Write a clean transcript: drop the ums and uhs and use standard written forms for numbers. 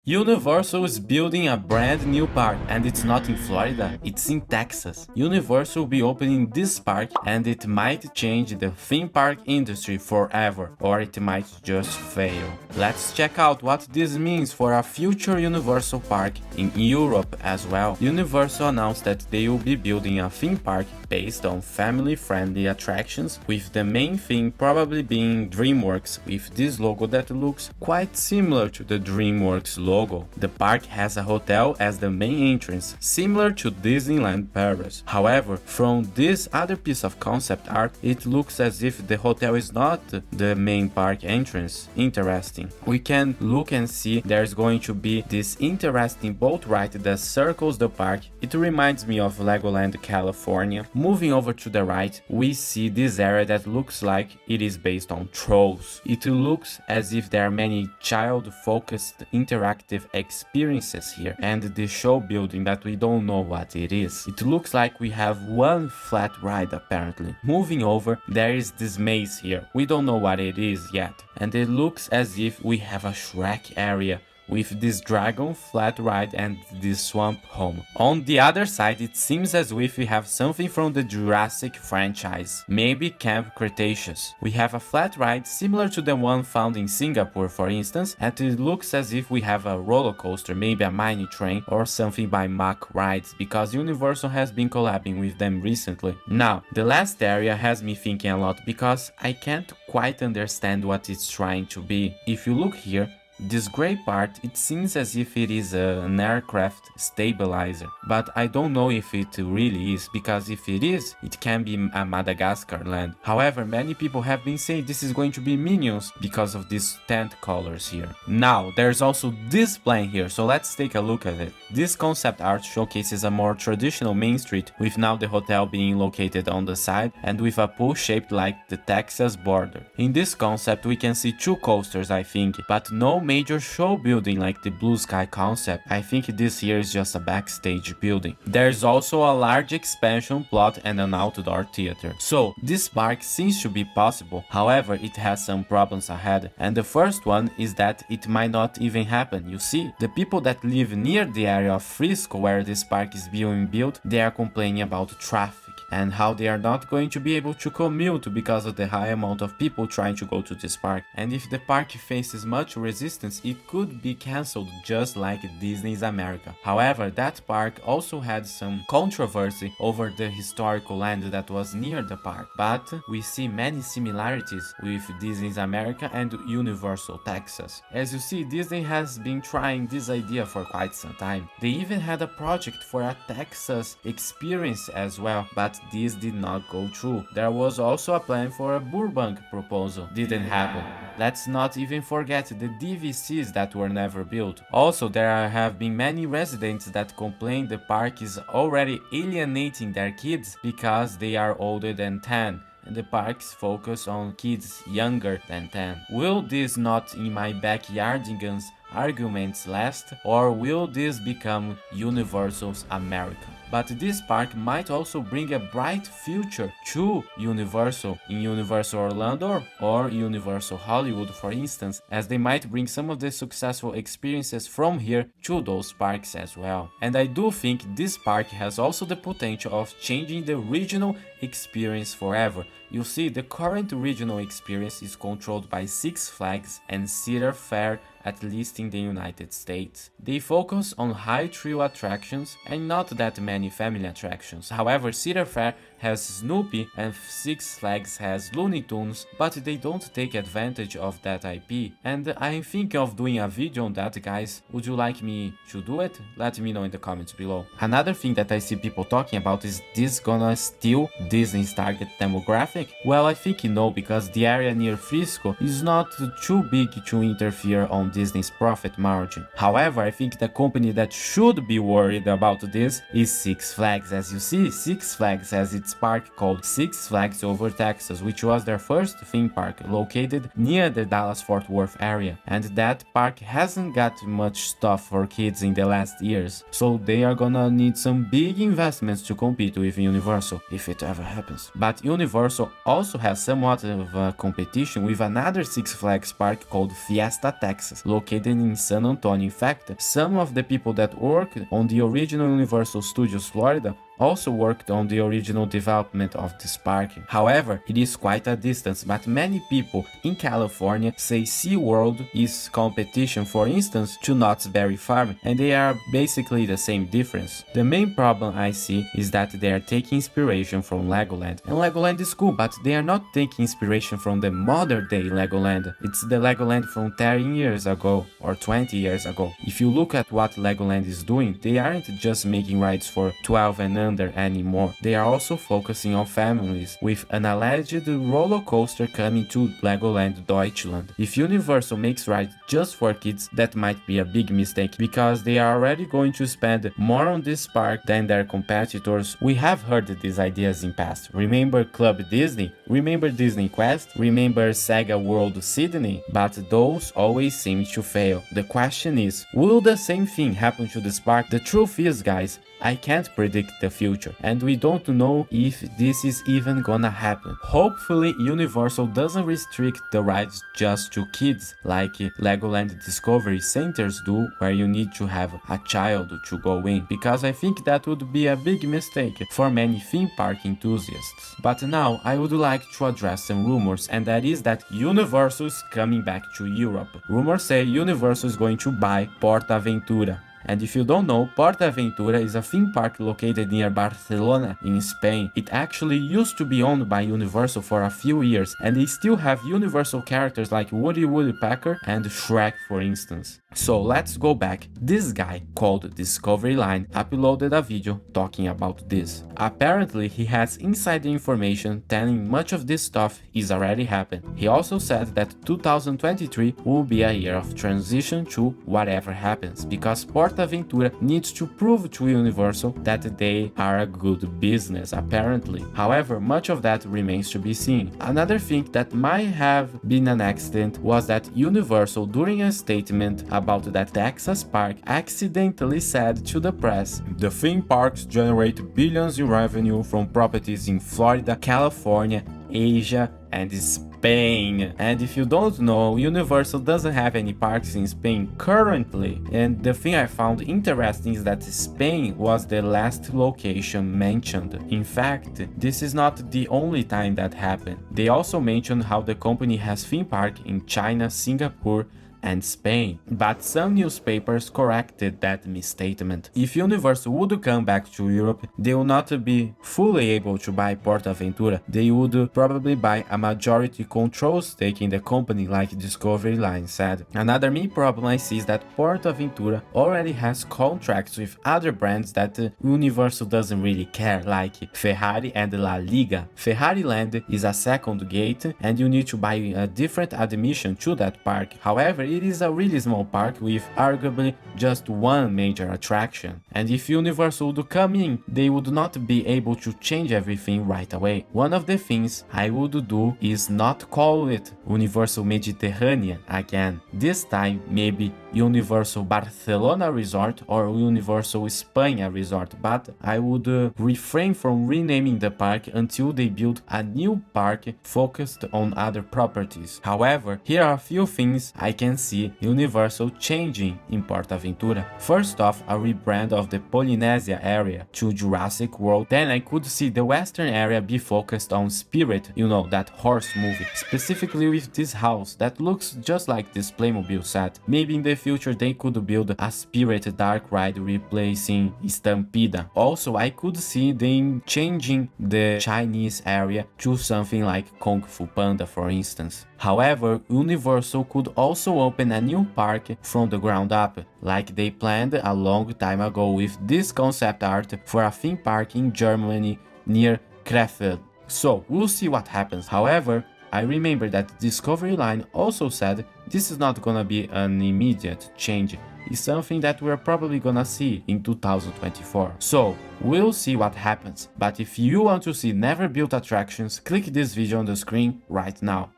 Universal is building a brand new park, and it's not in Florida, it's in Texas. Universal will be opening this park, and it might change the theme park industry forever, or it might just fail. Let's check out what this means for a future Universal park in Europe as well. Universal announced that they will be building a theme park based on family-friendly attractions, with the main thing probably being DreamWorks, with this logo that looks quite similar to the DreamWorks logo. The park has a hotel as the main entrance, similar to Disneyland Paris. However, from this other piece of concept art, it looks as if the hotel is not the main park entrance. Interesting. We can look and see there's going to be this interesting boat ride that circles the park. It reminds me of Legoland, California. Moving over to the right, we see this area that looks like it is based on trolls. It looks as if there are many child-focused interactive experiences here, and the show building that we don't know what it is. It looks like we have one flat ride apparently. Moving over, there is this maze here. We don't know what it is yet, and it looks as if we have a Shrek area with this dragon flat ride and this swamp home. On the other side, it seems as if we have something from the Jurassic franchise, maybe Camp Cretaceous. We have a flat ride similar to the one found in Singapore, for instance, and it looks as if we have a roller coaster, maybe a mini train or something by Mack Rides, because Universal has been collabing with them recently. Now, the last area has me thinking a lot because I can't quite understand what it's trying to be. If you look here, this gray part, it seems as if it is an aircraft stabilizer, but I don't know if it really is, because if it is, it can be a Madagascar land. However, many people have been saying this is going to be Minions because of these tent colors here. Now, there's also this plane here, so let's take a look at it. This concept art showcases a more traditional main street, with now the hotel being located on the side and with a pool shaped like the Texas border. In this concept, we can see two coasters, I think, but no major show building like the Blue Sky concept. I think this here is just a backstage building. There's also a large expansion plot and an outdoor theater. So this park seems to be possible, however it has some problems ahead, and the first one is that it might not even happen. You see, the people that live near the area of Frisco where this park is being built, they are complaining about traffic and how they are not going to be able to commute because of the high amount of people trying to go to this park. And if the park faces much resistance, it could be cancelled just like Disney's America. However, that park also had some controversy over the historical land that was near the park, but we see many similarities with Disney's America and Universal Texas. As you see, Disney has been trying this idea for quite some time. They even had a project for a Texas experience as well, but this did not go through. There was also a plan for a Burbank proposal. Didn't happen. Let's not even forget the DVCs that were never built. Also, there have been many residents that complain the park is already alienating their kids because they are older than 10. And the parks focus on kids younger than 10. Will this not in my backyardigans arguments last, or will this become Universal's America? But this park might also bring a bright future to Universal in Universal Orlando or Universal Hollywood, for instance, as they might bring some of the successful experiences from here to those parks as well. And I do think this park has also the potential of changing the regional experience forever. You see, the current regional experience is controlled by Six Flags and Cedar Fair, at least in the United States. They focus on high thrill attractions and not that many family attractions. However, Cedar Fair has Snoopy and Six Flags has Looney Tunes, but they don't take advantage of that IP. And I'm thinking of doing a video on that, guys. Would you like me to do it? Let me know in the comments below. Another thing that I see people talking about is this gonna steal Disney's target demographic? Well, I think no, because the area near Frisco is not too big to interfere on Disney's profit margin. However, I think the company that should be worried about this is Six Flags. As you see, Six Flags has its park called Six Flags Over Texas, which was their first theme park located near the Dallas-Fort Worth area, and that park hasn't got much stuff for kids in the last years, so they are gonna need some big investments to compete with Universal, if it ever happens. But Universal also has somewhat of a competition with another Six Flags park called Fiesta Texas. Studios located in San Antonio. In fact, some of the people that worked on the original Universal Studios Florida also worked on the original development of this park. However, it is quite a distance, but many people in California say SeaWorld is competition, for instance, to Knott's Berry Farm, and they are basically the same difference. The main problem I see is that they are taking inspiration from Legoland, and Legoland is cool, but they are not taking inspiration from the modern day Legoland. It's the Legoland from 10 years ago or 20 years ago. If you look at what Legoland is doing, they aren't just making rides for 12 and under anymore. They are also focusing on families, with an alleged roller coaster coming to Legoland Deutschland. If Universal makes rides just for kids, that might be a big mistake, because they are already going to spend more on this park than their competitors. We have heard these ideas in past. Remember Club Disney? Remember Disney Quest? Remember Sega World Sydney? But those always seem to fail. The question is, will the same thing happen to this park? The truth is, guys, I can't predict the future, and we don't know if this is even gonna happen. Hopefully Universal doesn't restrict the rides just to kids like Legoland Discovery Centers do, where you need to have a child to go in, because I think that would be a big mistake for many theme park enthusiasts. But now I would like to address some rumors, and that is that Universal is coming back to Europe. Rumors say Universal is going to buy PortAventura. And if you don't know, PortAventura is a theme park located near Barcelona in Spain. It actually used to be owned by Universal for a few years, and they still have Universal characters like Woody Woodpecker and Shrek, for instance. So let's go back. This guy called Discovery Line uploaded a video talking about this. Apparently he has insider information telling much of this stuff is already happened. He also said that 2023 will be a year of transition to whatever happens, because PortAventura needs to prove to Universal that they are a good business, apparently. However, much of that remains to be seen. Another thing that might have been an accident was that Universal, during a statement about that Texas park, accidentally said to the press, "The theme parks generate billions in revenue from properties in Florida, California, Asia, and Spain." And if you don't know, Universal doesn't have any parks in Spain currently. And the thing I found interesting is that Spain was the last location mentioned. In fact, this is not the only time that happened. They also mentioned how the company has theme park in China, Singapore, and Spain, but some newspapers corrected that misstatement. If Universal would come back to Europe, they will not be fully able to buy PortAventura. They would probably buy a majority control stake in the company, like Discovery Line said. Another main problem I see is that PortAventura already has contracts with other brands that Universal doesn't really care, like Ferrari and La Liga. Ferrari Land is a second gate, and you need to buy a different admission to that park. However, it is a really small park with arguably just one major attraction. And if Universal would come in, they would not be able to change everything right away. One of the things I would do is not call it Universal Mediterranean again. This time, maybe Universal Barcelona Resort or Universal España Resort, but I would refrain from renaming the park until they build a new park focused on other properties. However, here are a few things I can see Universal changing in PortAventura. First off, a rebrand of the Polynesia area to Jurassic World. Then I could see the western area be focused on Spirit, you know, that horse movie, specifically with this house that looks just like this Playmobil set. Maybe in the future they could build a Spirit dark ride replacing Stampede. Also, I could see them changing the Chinese area to something like Kung Fu Panda, for instance. However, Universal could also open a new park from the ground up, like they planned a long time ago with this concept art for a theme park in Germany near Krefeld. So, we'll see what happens. However, I remember that Discovery Line also said this is not gonna be an immediate change. It's something that we're probably gonna see in 2024. So, we'll see what happens. But if you want to see never built attractions, click this video on the screen right now.